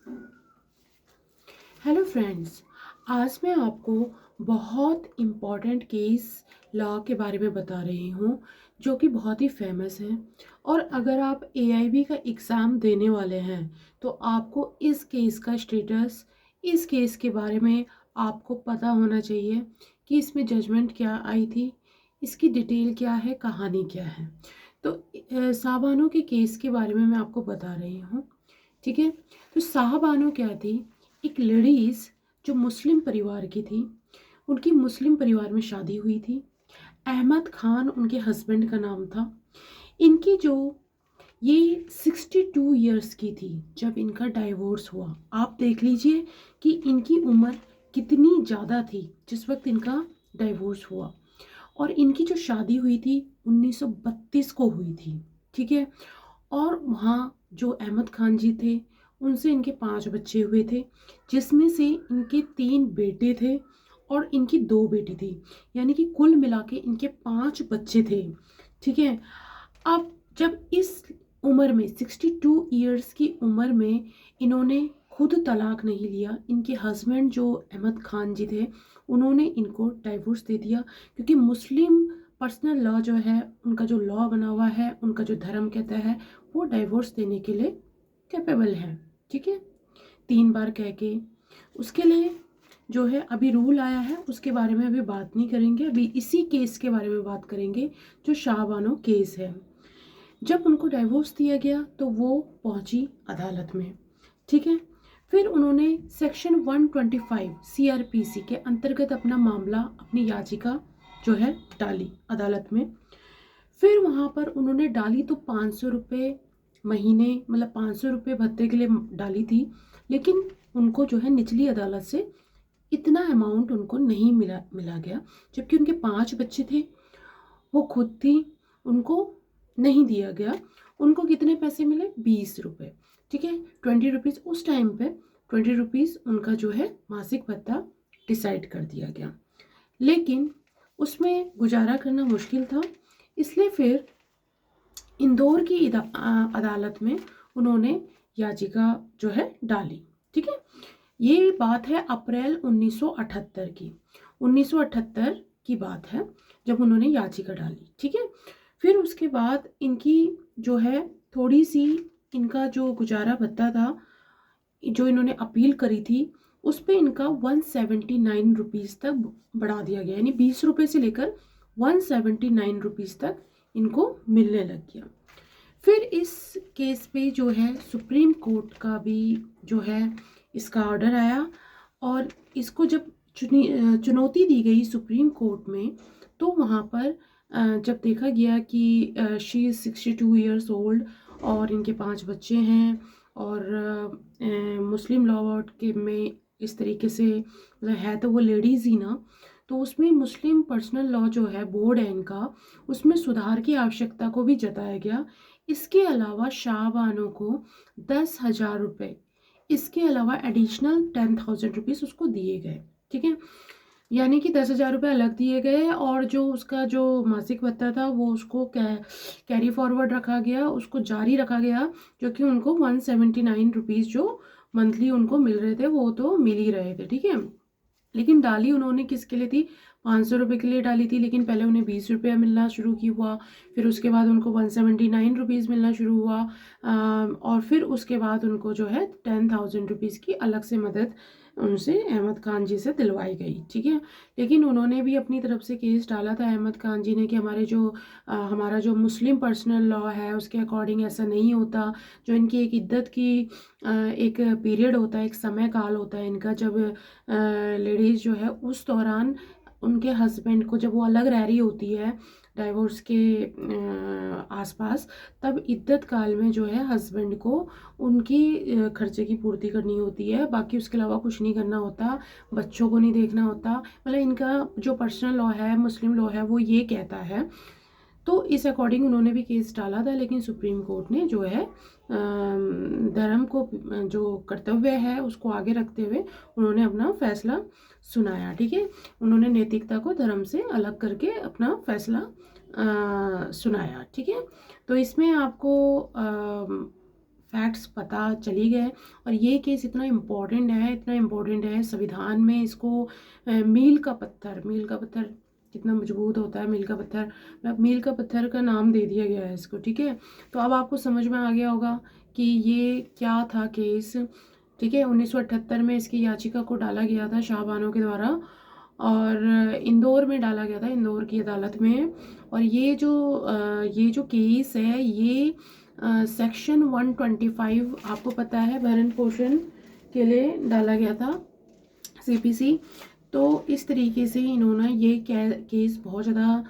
Hello friends. आज मैं आपको बहुत इम्पॉर्टेंट केस लॉ के बारे में बता रही हूँ जो कि बहुत ही फेमस है। और अगर आप एआईबी का एग्ज़ाम देने वाले हैं तो आपको इस केस का स्टेटस, इस केस के बारे में आपको पता होना चाहिए कि इसमें जजमेंट क्या आई थी, इसकी डिटेल क्या है, कहानी क्या है। तो साहबानो के केस के बारे में मैं आपको बता रही हूँ। ठीक है। तो साहबानो क्या थी, एक लेडीज़ जो मुस्लिम परिवार की थी। उनकी मुस्लिम परिवार में शादी हुई थी। अहमद खान उनके हस्बैंड का नाम था। इनकी जो ये 62 ईयर्स की थी जब इनका डाइवोर्स हुआ। आप देख लीजिए कि इनकी उम्र कितनी ज़्यादा थी जिस वक्त इनका डाइवोर्स हुआ। और इनकी जो शादी हुई थी 1932 को हुई थी। ठीक है। और वहाँ जो अहमद खान जी थे उनसे इनके 5 बच्चे हुए थे, जिसमें से इनके 3 बेटे थे और इनकी 2 बेटी थी। यानी कि कुल मिला के इनके 5 बच्चे थे। ठीक है। अब जब इस उम्र में 62 ईयर्स की उम्र में इन्होंने खुद तलाक नहीं लिया, इनके हस्बैंड जो अहमद खान जी थे उन्होंने इनको डाइवोर्स दे दिया। क्योंकि मुस्लिम पर्सनल लॉ जो है, उनका जो लॉ बना हुआ है, उनका जो धर्म कहता है वो डाइवोर्स देने के लिए कैपेबल है। ठीक है। 3 बार कह के उसके लिए जो है अभी रूल आया है उसके बारे में अभी बात नहीं करेंगे। अभी इसी केस के बारे में बात करेंगे जो शाहबानो केस है। जब उनको डाइवोर्स दिया गया तो वो पहुंची अदालत में। ठीक है। फिर उन्होंने सेक्शन 125 सीआरपीसी के अंतर्गत अपना मामला, अपनी याचिका जो है डाली अदालत में। फिर वहाँ पर उन्होंने डाली तो 500 रुपये महीने, मतलब 500 रुपये भत्ते के लिए डाली थी। लेकिन उनको जो है निचली अदालत से इतना अमाउंट उनको नहीं मिला गया। जबकि उनके 5 बच्चे थे, वो खुद थी, उनको नहीं दिया गया। उनको कितने पैसे मिले? 20 रुपये। ठीक है। 20 रुपीज़ उस टाइम पे, 20 रुपीज़ उनका जो है मासिक भत्ता डिसाइड कर दिया गया। लेकिन उसमें गुजारा करना मुश्किल था, इसलिए फिर इंदौर की अदालत में उन्होंने याचिका जो है डाली। ठीक है। ये बात है अप्रैल 1978 की। 1978 की बात है जब उन्होंने याचिका डाली। ठीक है। फिर उसके बाद इनकी जो है थोड़ी सी, इनका जो गुजारा भत्ता था जो इन्होंने अपील करी थी उस पे इनका 179 रुपीज़ तक बढ़ा दिया गया। यानी 20 रुपये से लेकर 179 रुपीज़ तक इनको मिलने लग गया। फिर इस केस पे जो है सुप्रीम कोर्ट का भी जो है इसका ऑर्डर आया। और इसको जब चुनौती दी गई सुप्रीम कोर्ट में, तो वहाँ पर जब देखा गया कि शी इज़ 62 ईयर्स ओल्ड और इनके 5 बच्चे हैं और मुस्लिम लॉ के में इस तरीके से मतलब है तो वो लेडीज़ ही ना, तो उसमें मुस्लिम पर्सनल लॉ जो है बोर्ड है इनका, उसमें सुधार की आवश्यकता को भी जताया गया। इसके अलावा शाहबानो को 10,000 रुपये, इसके अलावा एडिशनल 10,000 रुपीज़ उसको दिए गए। ठीक है। यानी कि 10,000 रुपये अलग दिए गए और जो उसका जो मासिक भत्ता था वो उसको कैरी फॉरवर्ड रखा गया, उसको जारी रखा गया। जो कि उनको 179 रुपीज़ जो मंथली उनको मिल रहे थे वो तो मिल ही रहे थे। ठीक है। लेकिन डाली उन्होंने किसके लिए थी? 500 रुपये के लिए डाली थी। लेकिन पहले उन्हें 20 रुपया मिलना शुरू की हुआ, फिर उसके बाद उनको 179 रुपीज़ मिलना शुरू हुआ। और फिर उसके बाद उनको जो है 10,000 रुपीज़ की अलग से मदद उनसे अहमद खान जी से दिलवाई गई। ठीक है। लेकिन उन्होंने भी अपनी तरफ से केस डाला था अहमद खान जी ने कि हमारा जो मुस्लिम पर्सनल लॉ है उसके अकॉर्डिंग ऐसा नहीं होता। जो इनकी एक इद्दत की एक पीरियड होता है, एक समय काल होता है इनका, जब लेडीज़ जो है उस दौरान उनके हस्बैंड को, जब वो अलग रह रही होती है डाइवोर्स के आसपास, तब इद्दत काल में जो है हस्बैंड को उनकी खर्चे की पूर्ति करनी होती है। बाकी उसके अलावा कुछ नहीं करना होता, बच्चों को नहीं देखना होता। मतलब इनका जो पर्सनल लॉ है, मुस्लिम लॉ है, वो ये कहता है। तो इस अकॉर्डिंग उन्होंने भी केस डाला था। लेकिन सुप्रीम कोर्ट ने जो है धर्म को जो कर्तव्य है उसको आगे रखते हुए उन्होंने अपना फैसला सुनाया। ठीक है। उन्होंने नैतिकता को धर्म से अलग करके अपना फैसला सुनाया। ठीक है। तो इसमें आपको फैक्ट्स पता चली गए। और ये केस इतना इम्पोर्टेंट है संविधान में इसको मील का पत्थर कितना मजबूत होता है, मील का पत्थर, मील का पत्थर का नाम दे दिया गया है इसको, ठीक है। तो अब आपको समझ में आ गया होगा कि ये क्या था केस, ठीक है। 1978 में इसकी याचिका को डाला गया था शाहबानो के द्वारा, और इंदौर में डाला गया था, इंदौर की अदालत में। और ये जो केस है ये सेक्शन 125 आपको पता है भरण पोषण के लिए डाला गया था, सीपीसी। तो इस तरीके से इन्होंने ये केस बहुत ज़्यादा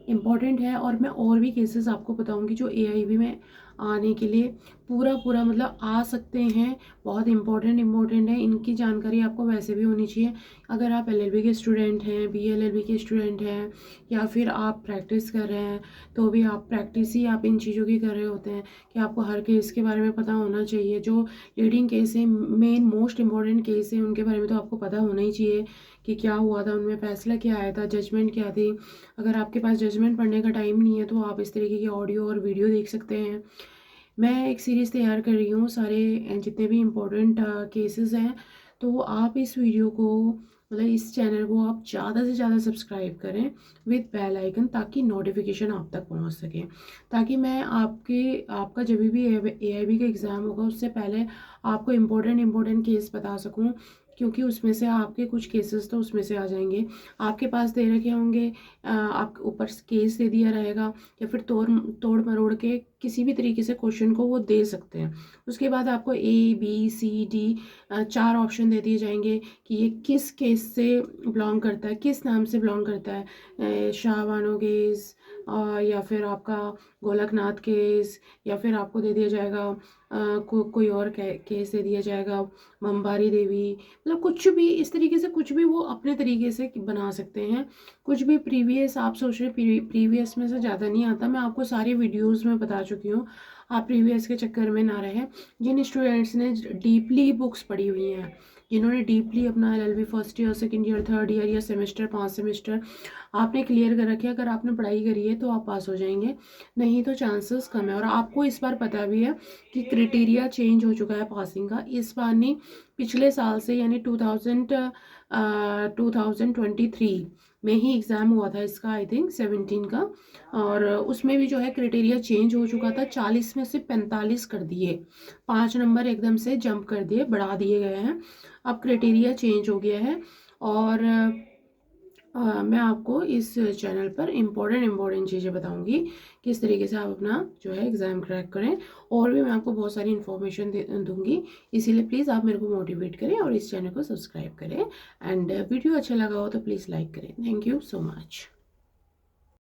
इम्पॉर्टेंट है। और मैं और भी केसेस आपको बताऊंगी जो एआईबी में आने के लिए पूरा मतलब आ सकते हैं। बहुत इम्पोर्टेंट है, इनकी जानकारी आपको वैसे भी होनी चाहिए। अगर आप एलएलबी के स्टूडेंट हैं, बीएलएलबी के स्टूडेंट हैं, या फिर आप प्रैक्टिस कर रहे हैं, तो भी आप प्रैक्टिस ही आप इन चीज़ों की कर रहे होते हैं कि आपको हर केस के बारे में पता होना चाहिए। जो लीडिंग केस है, मेन मोस्ट इम्पॉर्टेंट केस है, उनके बारे में तो आपको पता होना ही चाहिए कि क्या हुआ था, उनमें फैसला क्या आया था, जजमेंट क्या थी। अगर आपके पास जजमेंट पढ़ने का टाइम नहीं है तो आप इस तरीके की ऑडियो और वीडियो देख सकते हैं। मैं एक सीरीज़ तैयार कर रही हूँ सारे जितने भी इम्पोर्टेंट केसेस हैं। तो आप इस वीडियो को मतलब इस चैनल को आप ज़्यादा से ज़्यादा सब्सक्राइब करें विद बेल आइकन, ताकि नोटिफिकेशन आप तक पहुँच सके, ताकि मैं आपका जब भी एआईबी का एग्ज़ाम होगा उससे पहले आपको इम्पोर्टेंट केस बता सकूँ। क्योंकि उसमें से आपके कुछ केसेस तो उसमें से आ जाएंगे, आपके पास दे रखे होंगे, आपके ऊपर केस दे दिया रहेगा, या फिर तोड़ मरोड़ के किसी भी तरीके से क्वेश्चन को वो दे सकते हैं। उसके बाद आपको ABCD 4 ऑप्शन दे दिए जाएंगे कि ये किस केस से बिलोंग करता है, किस नाम से बिलोंग करता है, शाहबानो केस, या फिर आपका गोलकनाथ केस, या फिर आपको दे दिया जाएगा कोई और केस दे दिया जाएगा, मंबारी देवी, मतलब कुछ भी इस तरीके से, कुछ भी वो अपने तरीके से बना सकते हैं। कुछ भी प्रीवियस आप सोच रहे प्रीवियस में से ज़्यादा नहीं आता, मैं आपको सारी वीडियोस में बता चुकी हूँ, आप प्रीवियस के चक्कर में ना रहे। जिन स्टूडेंट्स ने डीपली बुक्स पढ़ी हुई हैं, जिन्होंने डीपली अपना LLB first year, second year, third year या सेमेस्टर 5 सेमेस्टर आपने क्लियर कर रखे, अगर आपने पढ़ाई करी है तो आप पास हो जाएंगे, नहीं तो चांसेस कम है। और आपको इस बार पता भी है कि क्राइटेरिया चेंज हो चुका है पासिंग का, इस बार नहीं, पिछले साल से, यानी 2023 में ही एग्ज़ाम हुआ था इसका, आई थिंक 17 का। और उसमें भी जो है क्राइटेरिया चेंज हो चुका था, 40 में से 45 कर दिए, 5 नंबर एकदम से जंप कर दिए, बढ़ा दिए गए हैं। अब क्राइटेरिया चेंज हो गया है। और मैं आपको इस चैनल पर इम्पोर्टेंट चीज़ें बताऊंगी, किस तरीके से आप अपना जो है एग्ज़ाम क्रैक करें। और भी मैं आपको बहुत सारी इन्फॉर्मेशन दूंगी, इसीलिए प्लीज़ आप मेरे को मोटिवेट करें और इस चैनल को सब्सक्राइब करें। एंड वीडियो अच्छा लगा हो तो प्लीज़ लाइक करें। Thank you so much.